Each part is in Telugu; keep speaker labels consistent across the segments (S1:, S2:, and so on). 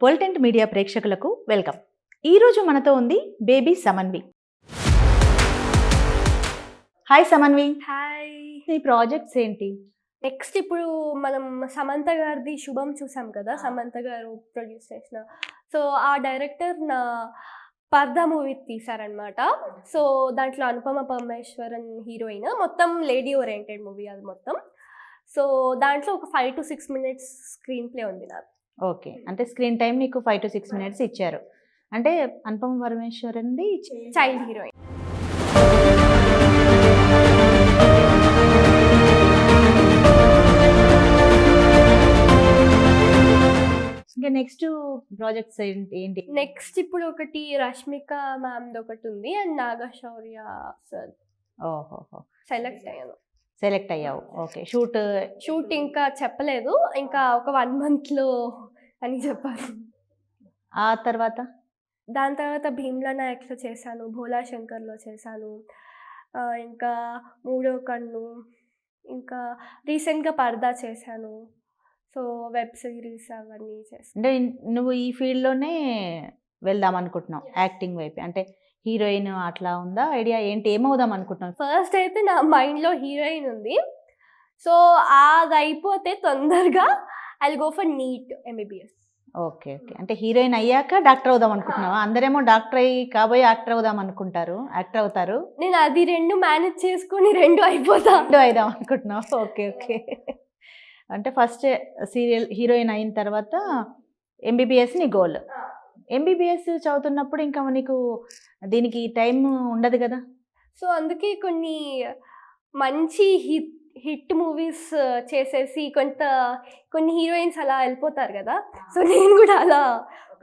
S1: పొలిటెంట్ మీడియా ప్రేక్షకులకు వెల్కమ్. ఈరోజు మనతో ఉంది baby Samanvi. Hi Samanvi.
S2: Hi.
S1: ఈ ప్రాజెక్ట్స్ ఏంటి?
S2: నెక్స్ట్ ఇప్పుడు మనం సమంత గారిది శుభం చూసాం కదా, సమంత గారు ప్రొడ్యూస్ చేసిన. సో ఆ డైరెక్టర్ నా పర్దా మూవీ తీశారనమాట. సో దాంట్లో అనుపమ పరమేశ్వరన్ హీరోయిన్. మొత్తం లేడీ ఓరియంటెడ్ మూవీ అది మొత్తం. సో దాంట్లో ఒక 5 to 6 minutes స్క్రీన్ ప్లే ఉంది నాకు.
S1: ఓకే, అంటే స్క్రీన్ టైం నీకు 5 to 6 minutes ఇచ్చారు. అంటే అనుపమ పరమేశ్వరన్ది
S2: చైల్డ్ హీరోయిన్.
S1: ఇంకా నెక్స్ట్ ప్రాజెక్ట్స్ ఏంటి?
S2: నెక్స్ట్ ఇప్పుడు ఒకటి రష్మిక మ్యామ్ది ఒకటి ఉంది అండ్ నాగశౌర్య సార్.
S1: ఓహోహో,
S2: సెలెక్ట్ అయ్యాను.
S1: ఓకే.
S2: షూట్ ఇంకా చెప్పలేదు, ఇంకా ఒక 1 monthలో అని చెప్పారు.
S1: ఆ తర్వాత
S2: దాని తర్వాత భీమ్లా నాయక్లో చేశాను, భోలా శంకర్లో చేశాను, ఇంకా మూడో కన్ను, ఇంకా రీసెంట్గా పర్దా చేశాను. సో వెబ్ సిరీస్ అవన్నీ చేశాను.
S1: అంటే నువ్వు ఈ ఫీల్డ్లోనే వెళ్దాం అనుకుంటున్నావు, యాక్టింగ్ వైపు? అంటే హీరోయిన్ అట్లా ఉందా ఐడియా? ఏంటి, ఏమవుదాం అనుకుంటున్నావు?
S2: ఫస్ట్ అయితే నా మైండ్లో హీరోయిన్ ఉంది. సో అది అయిపోతే తొందరగా I go for NEET MBBS.
S1: Okay. అంటే హీరోయిన్ అయ్యాక డాక్టర్ అవుదాం అనుకుంటున్నావా? అందరేమో డాక్టర్ అయ్యి కాబోయే యాక్టర్ అవుదాం అనుకుంటారు, యాక్టర్ అవుతారు.
S2: నేను అది 2 మేనేజ్ చేసుకొని 2 అయిపోతా.
S1: 2 అయిదాం అనుకుంటున్నావు. ఓకే. అంటే ఫస్ట్ హీరోయిన్ అయిన తర్వాత MBBS నీ గోల్. MBBS చదువుతున్నప్పుడు ఇంకా నీకు దీనికి టైం ఉండదు కదా.
S2: సో అందుకే కొన్ని మంచి హిట్ మూవీస్ చేసేసి కొన్ని హీరోయిన్స్ అలా వెళ్ళిపోతారు కదా. సో నేను కూడా అలా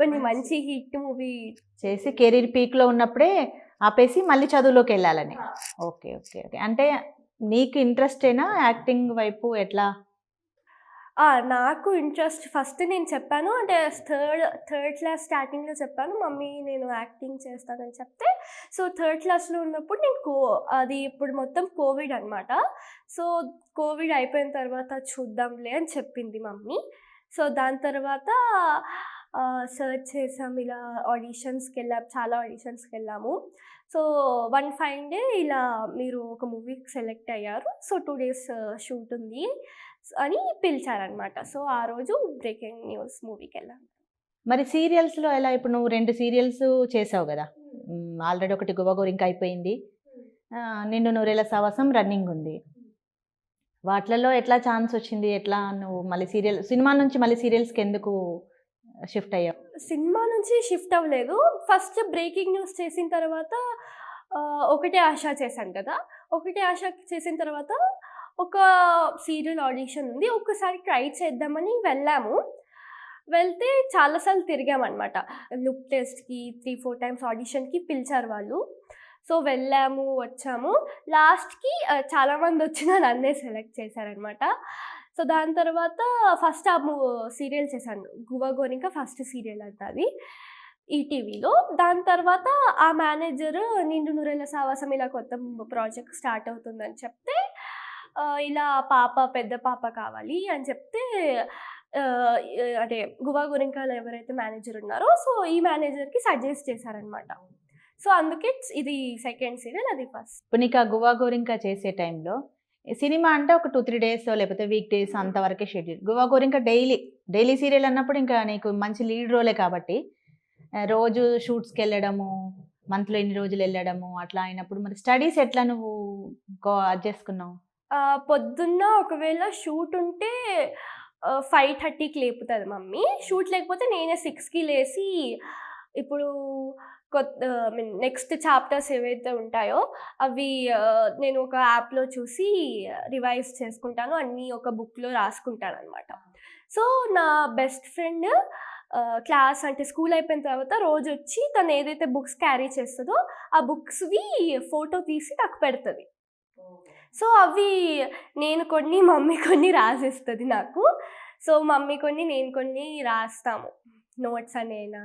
S2: కొన్ని మంచి హిట్ మూవీ
S1: చేసి కెరీర్ పీక్లో ఉన్నప్పుడే ఆపేసి మళ్ళీ చదువులోకి వెళ్ళాలని. ఓకే. అంటే నీకు ఇంట్రెస్టేనా యాక్టింగ్ వైపు? ఎట్లా?
S2: నాకు ఇంట్రెస్ట్ ఫస్ట్ నేను చెప్పాను, అంటే థర్డ్ క్లాస్ స్టార్టింగ్లో చెప్పాను, మమ్మీ నేను యాక్టింగ్ చేస్తానని చెప్తే. సో థర్డ్ క్లాస్లో ఉన్నప్పుడు నేను అది ఇప్పుడు మొత్తం కోవిడ్ అనమాట. సో కోవిడ్ అయిపోయిన తర్వాత చూద్దాంలే అని చెప్పింది మమ్మీ. సో దాని తర్వాత సర్చ్ చేసాం, ఇలా చాలా ఆడిషన్స్కి వెళ్ళాము. సో 1 fine day ఇలా మీరు ఒక మూవీకి సెలెక్ట్ అయ్యారు, సో 2 days షూట్ ఉంది అని పిలిచారనమాట. సో ఆ రోజు బ్రేకింగ్ న్యూస్ మూవీకి వెళ్ళాను.
S1: మరి సీరియల్స్లో ఎలా? ఇప్పుడు నువ్వు 2 సీరియల్స్ చేసావు కదా, ఆల్రెడీ ఒకటి గువ్వ గోరింక అయిపోయింది, నిన్ను నూరేళ్ల సావాసం రన్నింగ్ ఉంది. వాటిలలో ఎట్లా ఛాన్స్ వచ్చింది? ఎట్లా నువ్వు మళ్ళీ సినిమా నుంచి మళ్ళీ సీరియల్స్కి ఎందుకు షిఫ్ట్ అయ్యావు?
S2: సినిమా నుంచి షిఫ్ట్ అవ్వలేదు. ఫస్ట్ బ్రేకింగ్ న్యూస్ చేసిన తర్వాత ఒకటే ఆశ చేశాను కదా. ఒకటే ఆశ చేసిన తర్వాత ఒక సీరియల్ ఆడిషన్ ఉంది, ఒక్కసారి ట్రై చేద్దామని వెళ్ళాము. వెళ్తే చాలాసార్లు తిరిగామన్నమాట. లుక్ టెస్ట్కి 3-4 times ఆడిషన్కి పిలిచారు వాళ్ళు. సో వెళ్ళాము, వచ్చాము. లాస్ట్కి చాలామంది వచ్చినా నన్నే సెలెక్ట్ చేశారనమాట. సో దాని తర్వాత ఫస్ట్ సీరియల్ చేశాను, గువ్వ గోరింక ఫస్ట్ సీరియల్ అంట అది, ఈటీవీలో. దాని తర్వాత ఆ మేనేజర్ నిండు నూరేళ్ల సావాసం ఇలా కొత్త ప్రాజెక్ట్ స్టార్ట్ అవుతుందని చెప్తే, ఇలా పెద్ద పాప కావాలి అని చెప్తే, అంటే గువ్వ గోరింకలో ఎవరైతే మేనేజర్ ఉన్నారో సో ఈ మేనేజర్కి సజెస్ట్ చేశారనమాట. సో అందుకే ఇది సెకండ్ సీరియల్, అది ఫస్ట్.
S1: ఇప్పుడు నీకు ఆ గువ్వ గోరింక చేసే టైంలో సినిమా అంటే ఒక 2-3 days లేకపోతే వీక్ డేస్ అంతవరకే షెడ్యూల్. గువ్వ గోరింక డైలీ సీరియల్ అన్నప్పుడు ఇంకా నీకు మంచి లీడ్ రోలే కాబట్టి రోజు షూట్స్కి వెళ్ళడము, మంత్లో ఎన్ని రోజులు వెళ్ళడము అట్లా అయినప్పుడు మరి స్టడీస్ ఎట్లా నువ్వు చేసుకున్నావు?
S2: పొద్దున్న ఒకవేళ షూట్ ఉంటే 5:30కి లేపుతుంది మమ్మీ. షూట్ లేకపోతే నేనే 6కి లేసి ఇప్పుడు నెక్స్ట్ చాప్టర్స్ ఏవైతే ఉంటాయో అవి నేను ఒక యాప్లో చూసి రివైజ్ చేసుకుంటాను, అన్నీ ఒక బుక్లో రాసుకుంటాను అనమాట. సో నా బెస్ట్ ఫ్రెండ్ క్లాస్ అంటే స్కూల్ అయిపోయిన తర్వాత రోజు వచ్చి తను ఏదైతే బుక్స్ క్యారీ చేస్తుందో ఆ బుక్స్వి ఫోటో తీసి నాకు పెడుతుంది. సో అవి నేను కొన్ని, మమ్మీ కొన్ని రాసిస్తుంది నాకు. సో మమ్మీ కొన్ని, నేను కొన్ని రాస్తాము నోట్స్ అనేనా.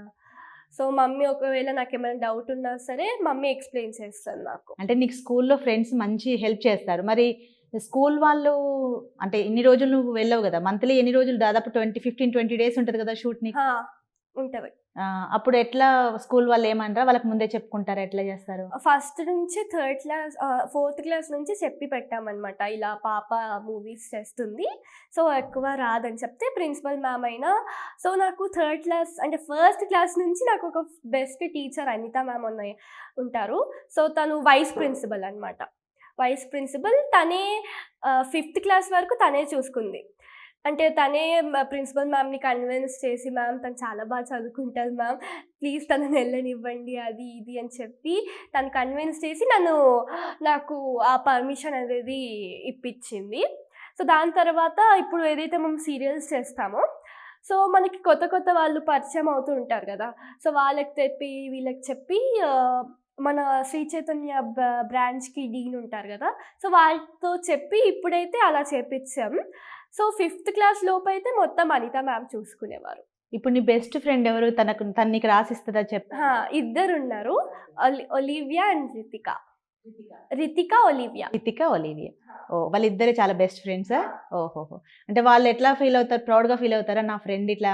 S2: సో మమ్మీ ఒకవేళ నాకు ఏమైనా డౌట్ ఉన్నా సరే మమ్మీ ఎక్స్ప్లెయిన్ చేస్తుంది నాకు.
S1: అంటే నీకు స్కూల్లో ఫ్రెండ్స్ మంచి హెల్ప్ చేస్తారు. మరి స్కూల్ వాళ్ళు అంటే ఇన్ని రోజులు నువ్వు వెళ్ళవు కదా, మంత్లీ ఎన్ని రోజులు? దాదాపు 15-20 days ఉంటుంది కదా షూట్ని.
S2: ఉంటది.
S1: అప్పుడు ఎట్లా స్కూల్ వాళ్ళు ఏమనరా? వాళ్ళకి ముందే చెప్పుకుంటారా? ఎట్లా చేస్తారు?
S2: ఫస్ట్ నుంచి థర్డ్ క్లాస్ 4th క్లాస్ నుంచి చెప్పి పెట్టామనమాట. ఇలా పాప మూవీస్ చేస్తుంది. సో, ఎక్కువ రాదని చెప్తే ప్రిన్సిపల్ మ్యామ్ అయినా సో, నాకు థర్డ్ క్లాస్ అంటే ఫస్ట్ క్లాస్ నుంచి నాకు ఒక బెస్ట్ టీచర్ అనిత మ్యామ్ ఉంటారు. సో, తను వైస్ ప్రిన్సిపల్ అనమాట. వైస్ ప్రిన్సిపల్ తనే 5th క్లాస్ వరకు తనే చూసుకుంది. అంటే తనే ప్రిన్సిపల్ మ్యామ్‌ని కన్విన్స్ చేసి, "మ్యామ్ తను చాలా బాగా చదువుకుంటది మ్యామ్. ప్లీజ్ తనని వెళ్ళనివ్వండి" అది ఇది అని చెప్పి తను కన్విన్స్ చేసి నాకు ఆ పర్మిషన్ అనేది ఇప్పించింది. సో, దాని తర్వాత ఇప్పుడు ఏదైతే మనం సీరియల్స్ చేస్తామో, సో, మనకి కొత్త కొత్త వాళ్ళు పరిచయం అవుతూ ఉంటారు కదా! సో, వాళ్ళకి వీళ్ళకి చెప్పి మన శ్రీ చైతన్య బ్రాంచ్‌కి డీన్ ఉంటారు కదా! సో, వాళ్ళతో చెప్పి ఇప్పుడైతే అలా చేపిచ్చాం. సో, 5th క్లాస్ లోపైతే మొత్తం అనిత మ్యామ్ చూసుకునేవారు.
S1: ఇప్పుడు నీ బెస్ట్ ఫ్రెండ్ ఎవరు? తను నీకు రాసిస్తదా చెప్పు?
S2: ఇద్దరున్నారు. ఒలివియా అండ్ రితిక. రితిక, ఒలివియా.
S1: రితిక, ఒలివియా. ఓహ్! వాళ్ళిద్దరే చాలా బెస్ట్ ఫ్రెండ్సా? ఓహోహో! అంటే వాళ్ళు ఎట్లా ఫీల్ అవుతారు? ప్రౌడ్‌గా ఫీల్ అవుతారా? నా ఫ్రెండ్ ఇట్లా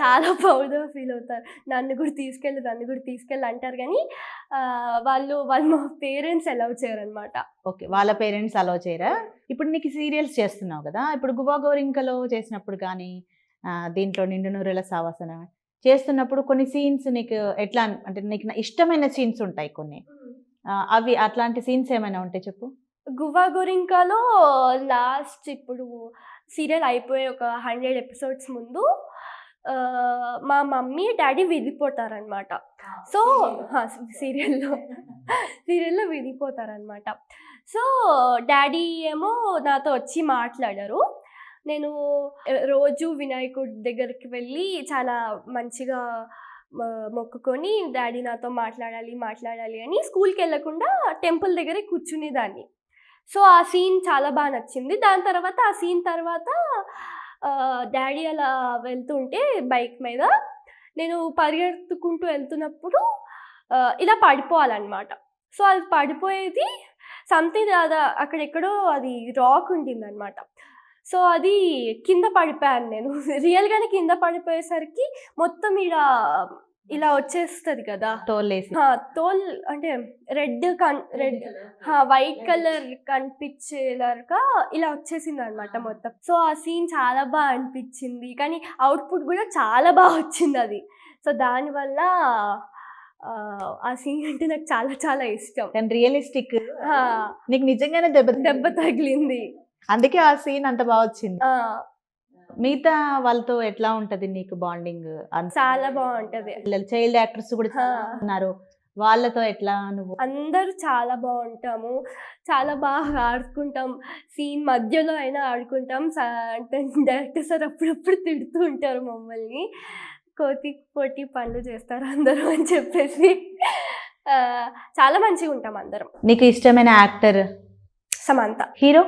S2: చాలా ప్రౌడ్‌గా ఫీల్ అవుతారు. నన్ను కూడా తీసుకెళ్ళు అంటారు గానీ వాళ్ళు మా పేరెంట్స్ అలౌ చేయరనమాట.
S1: ఓకే. వాళ్ళ పేరెంట్స్ అలౌ చేయరా? ఇప్పుడు నీకు సీరియల్స్ చేస్తున్నావు కదా! ఇప్పుడు 'గువ్వా గోరింకలో' చేసినప్పుడు కానీ దీంట్లో 'నిండు నూరేళ్ల సావాసన' చేస్తున్నప్పుడు కొన్ని సీన్స్ నీకు ఎట్లా అంటే నీకు ఇష్టమైన సీన్స్ ఉంటాయి కొన్ని. అవి అట్లాంటి సీన్స్ ఏమైనా ఉంటే చెప్పు?
S2: 'గువ్వా గోరింకాలో' లాస్ట్ ఇప్పుడు సీరియల్ అయిపోయే ఒక 100 ఎపిసోడ్స్ ముందు మా మమ్మీ, డ్యాడీ విడిపోతారనమాట. సో, సీరియల్‌లో విడిపోతారనమాట. సో, డ్యాడీ ఏమో నాతో వచ్చి మాట్లాడారు. నేను రోజు వినాయకుడి దగ్గరికి వెళ్ళి చాలా మంచిగా మొక్కుకొని డ్యాడీ నాతో మాట్లాడాలి అని స్కూల్‌కెళ్ళకుండా టెంపుల్ దగ్గరే కూర్చునేదాన్ని. సో, ఆ సీన్ చాలా నచ్చింది. దాని తర్వాత ఆ సీన్ తర్వాత డ్యాడీ అలా వెళ్తుంటే బైక్ మీద నేను పరిగెత్తుకుంటూ వెళ్తున్నప్పుడు ఇలా పడిపోవాలన్నమాట. సో, అది పడిపోయేది సంథింగ్ అక్కడెక్కడో అది రాక్ ఉండిందనమాట. సో, అది కింద పడిపోయాను నేను. రియల్‌గానే కింద పడిపోయేసరికి మొత్తం ఇలా వచ్చేస్తది కదా!
S1: తోలేసి.
S2: తోల్ అంటే రెడ్ వైట్ కలర్ కనిపించేలాగా ఇలా వచ్చేసిందనమాట మొత్తం. సో, ఆ సీన్ చాలా అనిపించింది. కానీ అవుట్‌పుట్ కూడా చాలా వచ్చిందది. సో, దానివల్ల ఆ సీన్ అంటే నాకు చాలా చాలా ఇష్టం.
S1: కానీ రియలిస్టిక్. నీకు నిజంగానే
S2: దెబ్బ తగిలింది.
S1: అందుకే ఆ సీన్ అంత వచ్చింది. మిగతా వాళ్ళతో ఎట్లా ఉంటది నీకు బాండింగ్?
S2: చాలా బాగుంటది.
S1: చైల్డ్ యాక్టర్స్ కూడా ఉన్నారు. వాళ్ళతో ఎట్లా నువ్వు?
S2: అందరూ చాలా బాగుంటాము. చాలా బాగా ఆడుకుంటాం. సీన్ మధ్యలో అయినా ఆడుకుంటాం. అంటే డైరెక్టర్ సార్ అప్పుడప్పుడు తిడుతూ ఉంటారు మమ్మల్ని. పోటీ పనులు చేస్తారు అందరూ అని చెప్పేసి. చాలా మంచిగా ఉంటాం అందరం.
S1: నీకు ఇష్టమైన actor?
S2: Samantha.
S1: Hero?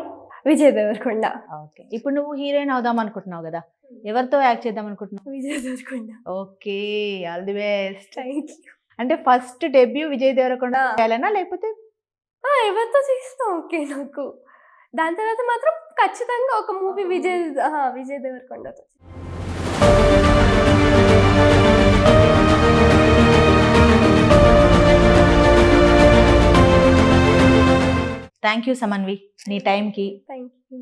S2: Vijay Deverakonda.
S1: Okay. ఇప్పుడు నువ్వు హీరోయిన్ అవుదాం అనుకుంటున్నావు కదా, ఎవరితో యాక్ట్ చేద్దాం అనుకుంటున్నావు?
S2: Vijay Deverakonda.
S1: Okay, all the best.
S2: Thank you.
S1: అంటే ఫస్ట్ డెబ్యూ విజయ్ దేవరకొండ చేయాలనా లేకపోతే
S2: ఎవరితో చేసినా ఓకే నాకు. దాని తర్వాత మాత్రం ఖచ్చితంగా ఒక మూవీ విజయ్ దేవరకొండతో.
S1: థ్యాంక్ యూ సమన్వి నీ టైంకి.
S2: Thank you.